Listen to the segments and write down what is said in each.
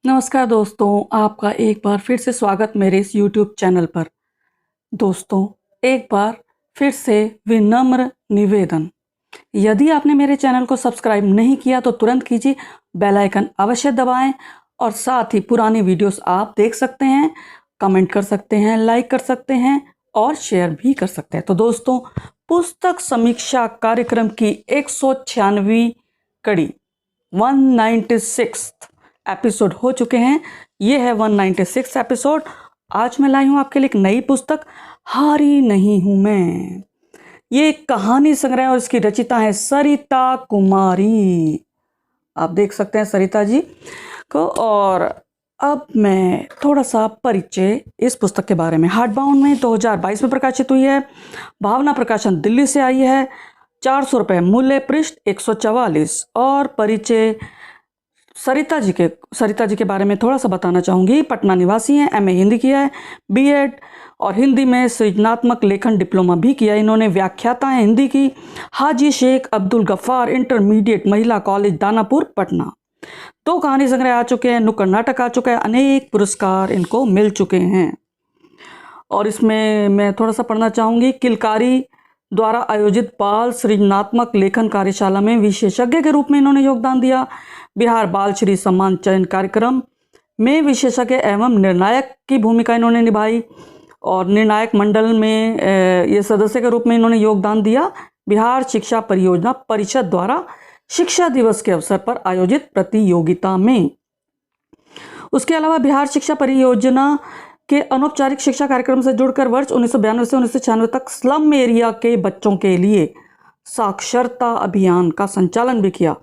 नमस्कार दोस्तों, आपका एक बार फिर से स्वागत मेरे इस YouTube चैनल पर। दोस्तों, एक बार फिर से विनम्र निवेदन, यदि आपने मेरे चैनल को सब्सक्राइब नहीं किया तो तुरंत कीजिए, बेल आइकन अवश्य दबाएं और साथ ही पुरानी वीडियोस आप देख सकते हैं, कमेंट कर सकते हैं, लाइक कर सकते हैं और शेयर भी कर सकते हैं। तो दोस्तों, पुस्तक समीक्षा कार्यक्रम की 196वीं कड़ी 196 एपिसोड हो चुके हैं। ये है 196 एपिसोड। आज मैं लाई हूं आपके लिए एक नई पुस्तक, हारी नहीं हूं मैं। ये एक कहानी संग्रह और इसकी रचिता है सरिता कुमारी। आप देख सकते हैं सरिता जी को। और अब मैं थोड़ा सा परिचय इस पुस्तक के बारे में। हार्डबाउंड में 2022 में प्रकाशित हुई है। भावना प्रकाशन दिल्ली से आई है। 400 रुपये मूल्य, पृष्ठ 144। और परिचय सरिता जी के बारे में थोड़ा सा बताना चाहूँगी। पटना निवासी हैं, एमए हिंदी किया है, बीएड और हिंदी में सृजनात्मक लेखन डिप्लोमा भी किया। इन्होंने व्याख्याता हैं हिंदी की। हाजी शेख अब्दुल गफ्फार इंटरमीडिएट महिला कॉलेज दानापुर पटना। 2 कहानी संग्रह आ चुके हैं, नुक्कड़ नाटक आ चुका है, अनेक पुरस्कार इनको मिल चुके हैं। और इसमें मैं थोड़ा सा पढ़ना चाहूँगी। किलकारी द्वारा आयोजित बाल सृजनात्मक लेखन कार्यशाला में विशेषज्ञ के रूप में इन्होंने योगदान दिया। बिहार बाल श्री सम्मान चयन कार्यक्रम में विशेषज्ञ एवं निर्णायक की भूमिका इन्होंने निभाई और निर्णायक मंडल में ये सदस्य के रूप में इन्होंने योगदान दिया। बिहार शिक्षा परियोजना परिषद द्वारा शिक्षा दिवस के अवसर पर आयोजित प्रतियोगिता में। उसके अलावा बिहार शिक्षा परियोजना के अनौपचारिक शिक्षा कार्यक्रम से जुड़कर वर्ष 1992 से 1996 तक स्लम एरिया के बच्चों के लिए साक्षरता अभियान का संचालन भी किया।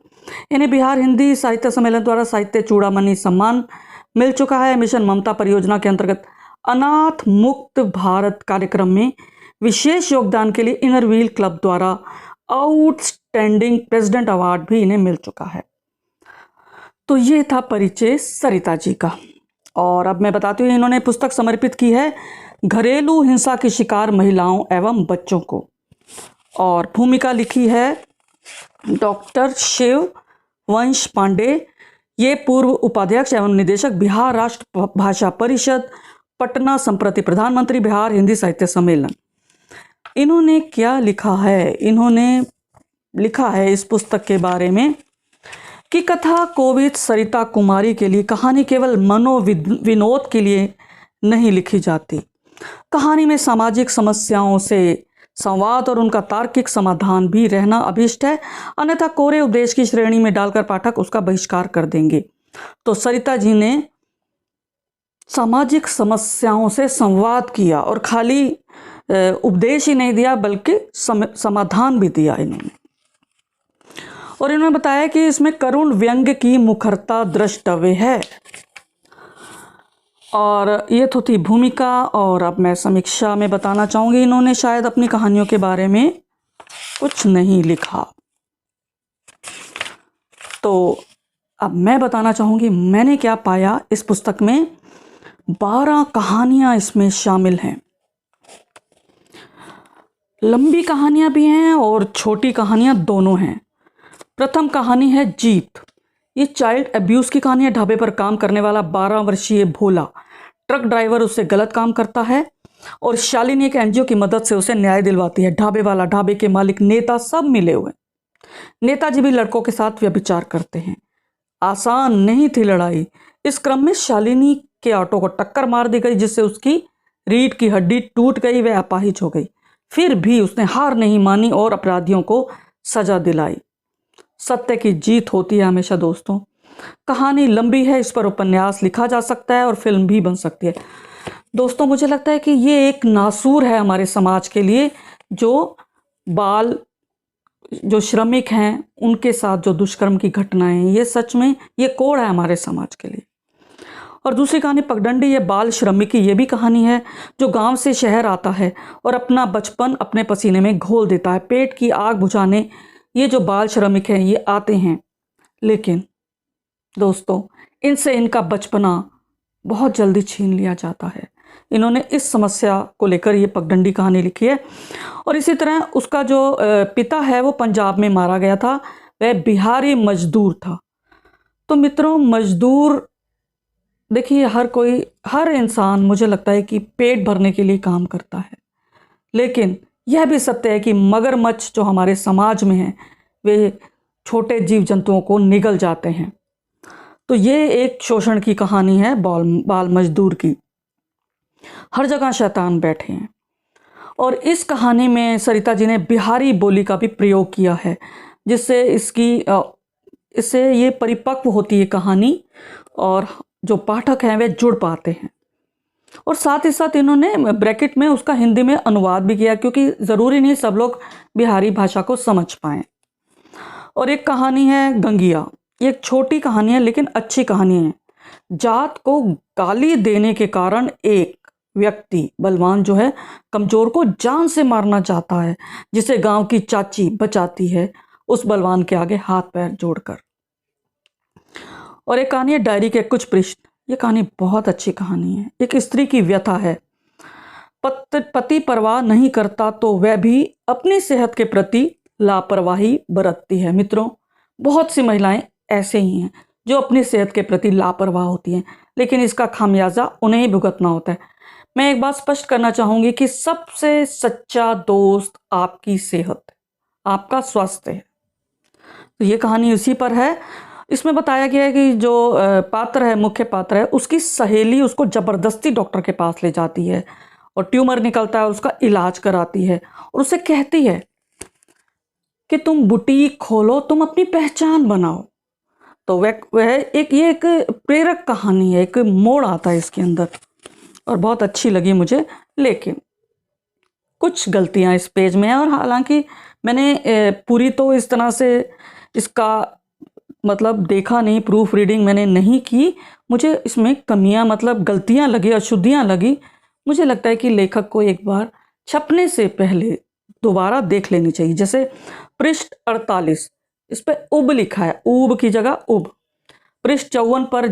इन्हें बिहार हिंदी साहित्य सम्मेलन द्वारा साहित्य चूड़ामणि सम्मान मिल चुका है। मिशन ममता परियोजना के अंतर्गत अनाथ मुक्त भारत कार्यक्रम में विशेष योगदान के लिए इनरव्हील क्लब द्वारा आउटस्टैंडिंग प्रेसिडेंट अवार्ड भी इन्हें मिल चुका है। तो ये था परिचय सरिता जी का। और अब मैं बताती हूँ, इन्होंने पुस्तक समर्पित की है घरेलू हिंसा की शिकार महिलाओं एवं बच्चों को। और भूमिका लिखी है डॉक्टर शिव वंश पांडे। ये पूर्व उपाध्यक्ष एवं निदेशक बिहार राष्ट्र भाषा परिषद पटना, संप्रति प्रधानमंत्री बिहार हिंदी साहित्य सम्मेलन। इन्होंने क्या लिखा है? इन्होंने लिखा है इस पुस्तक के बारे में कि कथा कोविद सरिता कुमारी के लिए कहानी केवल मनोविनोद के लिए नहीं लिखी जाती। कहानी में सामाजिक समस्याओं से संवाद और उनका तार्किक समाधान भी रहना अभिष्ट है, अन्यथा कोरे उपदेश की श्रेणी में डालकर पाठक उसका बहिष्कार कर देंगे। तो सरिता जी ने सामाजिक समस्याओं से संवाद किया और खाली उपदेश ही नहीं दिया बल्कि समाधान भी दिया इन्होंने। और इन्होंने बताया कि इसमें करुण व्यंग्य की मुखरता द्रष्टव्य है। और ये तो थी भूमिका। और अब मैं समीक्षा में बताना चाहूँगी, इन्होंने शायद अपनी कहानियों के बारे में कुछ नहीं लिखा। तो अब मैं बताना चाहूँगी मैंने क्या पाया इस पुस्तक में। 12 कहानियाँ इसमें शामिल हैं। लंबी कहानियाँ भी हैं और छोटी कहानियाँ दोनों हैं। प्रथम कहानी है जीत। ये चाइल्ड अब्यूज़ की कहानी है। ढाबे पर काम करने वाला 12 वर्षीय भोला ट्रक ड्राइवर उससे गलत काम करता है और शालिनी एक एनजीओ की मदद से उसे न्याय दिलवाती है। ढाबे वाला, ढाबे के मालिक, नेता सब मिले हुए। नेताजी भी लड़कों के साथ व्यभिचार करते हैं। आसान नहीं थी लड़ाई। इस क्रम में शालिनी के ऑटो को टक्कर मार दी गई, जिससे उसकी रीढ़ की हड्डी टूट गई, वह अपाहिज हो गई। फिर भी उसने हार नहीं मानी और अपराधियों को सजा दिलाई। सत्य की जीत होती है हमेशा दोस्तों। कहानी लंबी है, इस पर उपन्यास लिखा जा सकता है और फिल्म भी बन सकती है। दोस्तों, मुझे लगता है कि ये एक नासूर है हमारे समाज के लिए। जो श्रमिक हैं उनके साथ जो दुष्कर्म की घटनाएं, ये सच में ये कोड़ है हमारे समाज के लिए। और दूसरी कहानी पगडंडी, ये बाल श्रमिक की ये भी कहानी है, जो गांव से शहर आता है और अपना बचपन अपने पसीने में घोल देता है। पेट की आग बुझाने ये जो बाल श्रमिक हैं ये आते हैं, लेकिन दोस्तों इनसे इनका बचपना बहुत जल्दी छीन लिया जाता है। इन्होंने इस समस्या को लेकर ये पगडंडी कहानी लिखी है। और इसी तरह उसका जो पिता है वो पंजाब में मारा गया था, वह बिहारी मजदूर था। तो मित्रों, मजदूर देखिए, हर इंसान मुझे लगता है कि पेट भरने के लिए काम करता है, लेकिन यह भी सत्य है कि मगरमच्छ जो हमारे समाज में हैं, वे छोटे जीव जंतुओं को निगल जाते हैं। तो ये एक शोषण की कहानी है, बाल मजदूर की। हर जगह शैतान बैठे हैं। और इस कहानी में सरिता जी ने बिहारी बोली का भी प्रयोग किया है, जिससे इससे ये परिपक्व होती है कहानी, और जो पाठक हैं वे जुड़ पाते हैं। और साथ ही साथ इन्होंने ब्रैकेट में उसका हिंदी में अनुवाद भी किया, क्योंकि ज़रूरी नहीं सब लोग बिहारी भाषा को समझ पाएँ। और एक कहानी है गंगिया। ये एक छोटी कहानी है लेकिन अच्छी कहानी है। जात को गाली देने के कारण एक व्यक्ति बलवान जो है कमजोर को जान से मारना चाहता है, जिसे गांव की चाची बचाती है उस बलवान के आगे हाथ पैर जोड़कर। और एक कहानी है डायरी के कुछ पृष्ठ। ये कहानी बहुत अच्छी कहानी है। एक स्त्री की व्यथा है। पति परवाह नहीं करता तो वह भी अपनी सेहत के प्रति लापरवाही बरतती है। मित्रों, बहुत सी महिलाएं ऐसे ही हैं जो अपनी सेहत के प्रति लापरवाह होती हैं, लेकिन इसका खामियाजा उन्हें ही भुगतना होता है। मैं एक बात स्पष्ट करना चाहूंगी कि सबसे सच्चा दोस्त आपकी सेहत, आपका स्वास्थ्य है। तो ये कहानी उसी पर है। इसमें बताया गया है कि जो पात्र है, मुख्य पात्र है, उसकी सहेली उसको जबरदस्ती डॉक्टर के पास ले जाती है और ट्यूमर निकलता है और उसका इलाज कराती है, और उसे कहती है कि तुम बुटीक खोलो, तुम अपनी पहचान बनाओ। तो वह एक प्रेरक कहानी है, एक मोड़ आता है इसके अंदर, और बहुत अच्छी लगी मुझे। लेकिन कुछ गलतियां इस पेज में हैं, और हालांकि मैंने पूरी तो इस तरह से इसका मतलब देखा नहीं, प्रूफ रीडिंग मैंने नहीं की। मुझे इसमें कमियां, मतलब गलतियां लगी, अशुद्धियां लगी। मुझे लगता है कि लेखक को एक बार छपने से पहले दोबारा देख लेनी चाहिए। जैसे पृष्ठ 48, इस पे उब लिखा है, ऊब की जगह उब। पृष्ठ 54 पर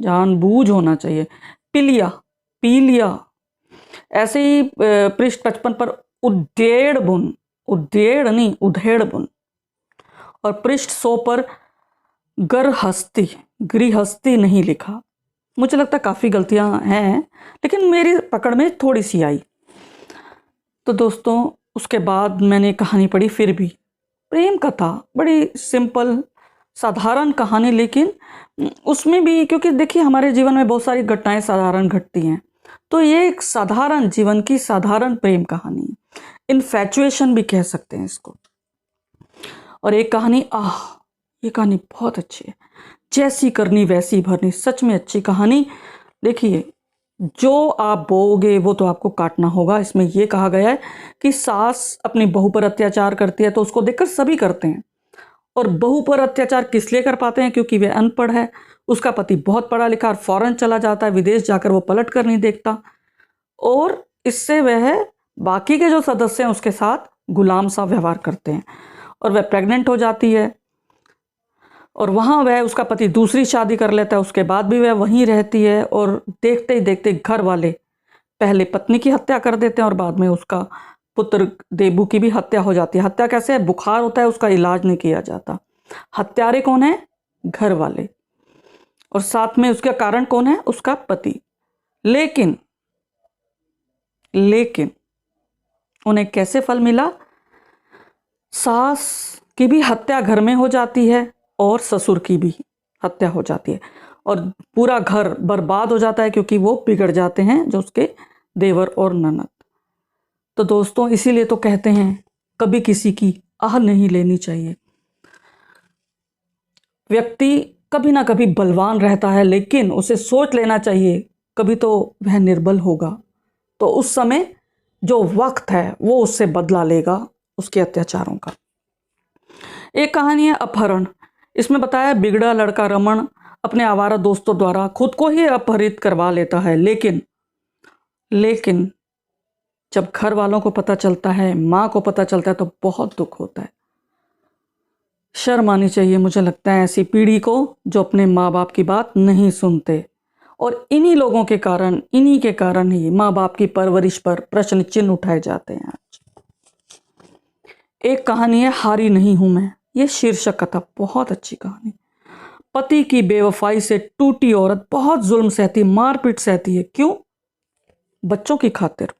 जानबूझ होना चाहिए, पिलिया पीलिया। ऐसे ही पृष्ठ 55 पर उद्धेड़ बुन, उद्धेड़ नहीं उधेड़ बुन। और पृष्ठ 100 पर गृहस्थी नहीं लिखा। मुझे लगता है काफ़ी गलतियां हैं, लेकिन मेरी पकड़ में थोड़ी सी आई। तो दोस्तों, उसके बाद मैंने कहानी पढ़ी फिर भी, प्रेम कथा, बड़ी सिंपल साधारण कहानी, लेकिन उसमें भी, क्योंकि देखिए हमारे जीवन में बहुत सारी घटनाएं साधारण घटती हैं, तो ये एक साधारण जीवन की साधारण प्रेम कहानी, इन्फैचुएशन भी कह सकते हैं इसको। और एक कहानी, ये कहानी बहुत अच्छी है, जैसी करनी वैसी भरनी। सच में अच्छी कहानी। देखिए, जो आप बोओगे वो तो आपको काटना होगा। इसमें यह कहा गया है कि सास अपनी बहू पर अत्याचार करती है तो उसको देखकर सभी करते हैं, और बहू पर अत्याचार किस लिए कर पाते हैं? क्योंकि वे अनपढ़ है। उसका पति बहुत पढ़ा लिखा और फौरन चला जाता है, विदेश जाकर वो पलट कर नहीं देखता, और इससे वह बाकी के जो सदस्य हैं उसके साथ गुलाम सा व्यवहार करते हैं, और वह प्रेग्नेंट हो जाती है, और वहाँ वह, उसका पति दूसरी शादी कर लेता है। उसके बाद भी वह वहीं रहती है, और देखते ही देखते घर वाले पहले पत्नी की हत्या कर देते हैं और बाद में उसका पुत्र देबू की भी हत्या हो जाती है। हत्या कैसे है? बुखार होता है, उसका इलाज नहीं किया जाता। हत्यारे कौन है? घर वाले, और साथ में उसका कारण कौन है? उसका पति। लेकिन उन्हें कैसे फल मिला? सास की भी हत्या घर में हो जाती है और ससुर की भी हत्या हो जाती है, और पूरा घर बर्बाद हो जाता है, क्योंकि वो बिगड़ जाते हैं जो उसके देवर और ननद। तो दोस्तों, इसीलिए तो कहते हैं कभी किसी की आह नहीं लेनी चाहिए। व्यक्ति कभी ना कभी बलवान रहता है, लेकिन उसे सोच लेना चाहिए कभी तो वह निर्बल होगा, तो उस समय जो वक्त है वो उससे बदला लेगा उसके अत्याचारों का। एक कहानी है अपहरण। इसमें बताया बिगड़ा लड़का रमन अपने आवारा दोस्तों द्वारा खुद को ही अपहरित करवा लेता है, लेकिन जब घर वालों को पता चलता है, माँ को पता चलता है, तो बहुत दुख होता है। शर्म आनी चाहिए मुझे लगता है ऐसी पीढ़ी को जो अपने माँ बाप की बात नहीं सुनते, और इन्हीं लोगों के कारण, इन्हीं के कारण ही माँ बाप की परवरिश पर प्रश्न चिन्ह उठाए जाते हैं आज। एक कहानी है हारी नहीं हूं मैं। ये शीर्षक कथा बहुत अच्छी कहानी। पति की बेवफाई से टूटी औरत बहुत जुल्म सहती, मारपीट सहती है। क्यों? बच्चों की खातिर।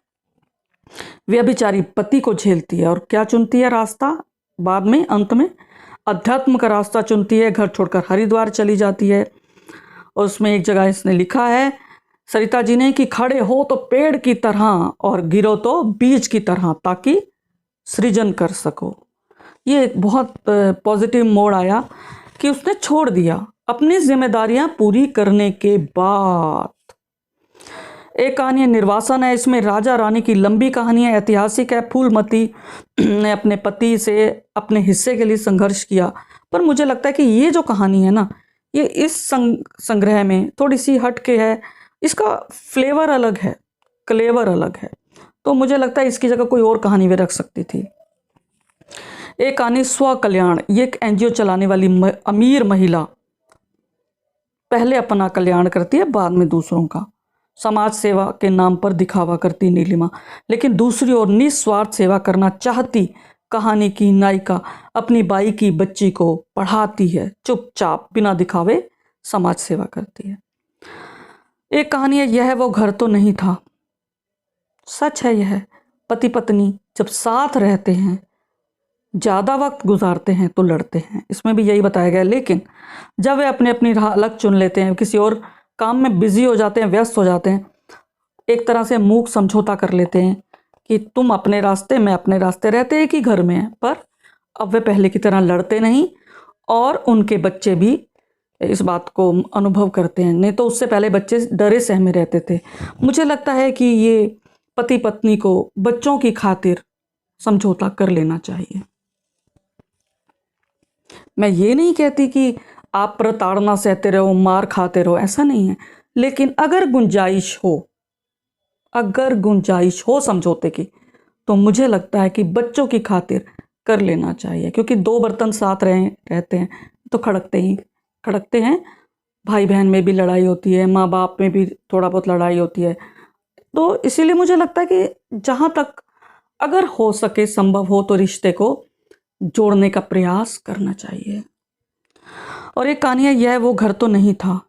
वह बेचारी पति को झेलती है और क्या चुनती है रास्ता? बाद में, अंत में अध्यात्म का रास्ता चुनती है। घर छोड़कर हरिद्वार चली जाती है। और उसमें एक जगह इसने लिखा है सरिता जी ने कि खड़े हो तो पेड़ की तरह और गिरो तो बीज की तरह, ताकि सृजन कर सको। ये एक बहुत पॉजिटिव मोड़ आया कि उसने छोड़ दिया अपनी जिम्मेदारियां पूरी करने के बाद। एक कहानी निर्वासन है, इसमें राजा रानी की लंबी कहानी है, ऐतिहासिक है। फूलमती ने अपने पति से अपने हिस्से के लिए संघर्ष किया। पर मुझे लगता है कि ये जो कहानी है ना, ये इस संग्रह में थोड़ी सी हटके है, इसका फ्लेवर अलग है, क्लेवर अलग है। तो मुझे लगता है इसकी जगह कोई और कहानी भी रख सकती थी। एक कहानी स्व कल्याण, ये एक एनजीओ चलाने वाली अमीर महिला पहले अपना कल्याण करती है, बाद में दूसरों का। समाज सेवा के नाम पर दिखावा करती नीलिमा, लेकिन दूसरी ओर निस्वार्थ सेवा करना चाहती कहानी की नायिका अपनी बाई की बच्ची को पढ़ाती है, चुपचाप बिना दिखावे समाज सेवा करती है। एक कहानी है यह वो घर तो नहीं था। सच है, यह पति पत्नी जब साथ रहते हैं, ज़्यादा वक्त गुजारते हैं तो लड़ते हैं, इसमें भी यही बताया गया। लेकिन जब वे अपनी अपनी राह अलग चुन लेते हैं, किसी और काम में बिजी हो जाते हैं, व्यस्त हो जाते हैं, एक तरह से मूक समझौता कर लेते हैं कि तुम अपने रास्ते, मैं अपने रास्ते, रहते एक ही घर में हैं, पर अब वे पहले की तरह लड़ते नहीं। और उनके बच्चे भी इस बात को अनुभव करते हैं। नहीं तो उससे पहले बच्चे डरे सहमे रहते थे। मुझे लगता है कि ये पति पत्नी को बच्चों की खातिर समझौता कर लेना चाहिए। मैं ये नहीं कहती कि आप प्रताड़ना सहते रहो, मार खाते रहो, ऐसा नहीं है। लेकिन अगर गुंजाइश हो समझौते की, तो मुझे लगता है कि बच्चों की खातिर कर लेना चाहिए। क्योंकि दो बर्तन साथ रहते हैं तो खड़कते हैं। भाई बहन में भी लड़ाई होती है, माँ बाप में भी थोड़ा बहुत लड़ाई होती है। तो इसीलिए मुझे लगता है कि जहाँ तक अगर हो सके, संभव हो, तो रिश्ते को जोड़ने का प्रयास करना चाहिए। और एक कहानी है यह वो घर तो नहीं था,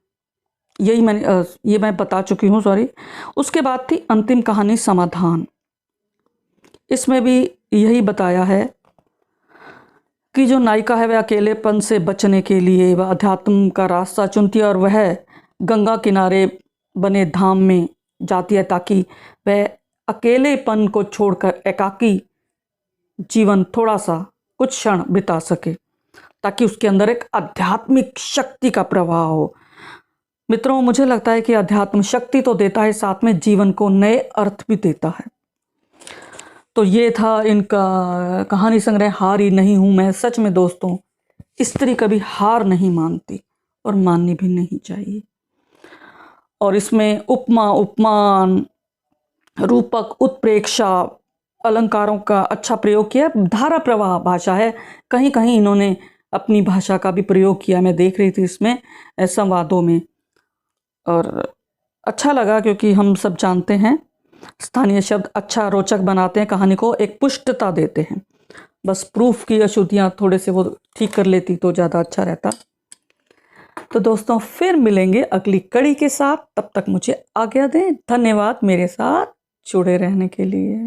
ये मैं बता चुकी हूँ, सॉरी। उसके बाद थी अंतिम कहानी समाधान। इसमें भी यही बताया है कि जो नायिका है वह अकेलेपन से बचने के लिए वह अध्यात्म का रास्ता चुनती है और वह गंगा किनारे बने धाम में जाती है, ताकि वह अकेलेपन को छोड़कर एकाकी जीवन थोड़ा सा कुछ क्षण बिता सके, ताकि उसके अंदर एक आध्यात्मिक शक्ति का प्रवाह हो। मित्रों, मुझे लगता है कि अध्यात्म शक्ति तो देता है, साथ में जीवन को नए अर्थ भी देता है। तो ये था इनका कहानी संग्रह हारी नहीं हूं मैं। सच में दोस्तों, स्त्री कभी हार नहीं मानती और माननी भी नहीं चाहिए। और इसमें उपमा, उपमान, रूपक, उत्प्रेक्षा, अलंकारों का अच्छा प्रयोग किया। धारा प्रवाह भाषा है, कहीं कहीं इन्होंने अपनी भाषा का भी प्रयोग किया। मैं देख रही थी इसमें संवादों में, और अच्छा लगा, क्योंकि हम सब जानते हैं स्थानीय शब्द अच्छा रोचक बनाते हैं, कहानी को एक पुष्टता देते हैं। बस प्रूफ की अशुद्धियाँ थोड़े से वो ठीक कर लेती तो ज़्यादा अच्छा रहता। तो दोस्तों, फिर मिलेंगे अगली कड़ी के साथ। तब तक मुझे आज्ञा दें। धन्यवाद मेरे साथ जुड़े रहने के लिए।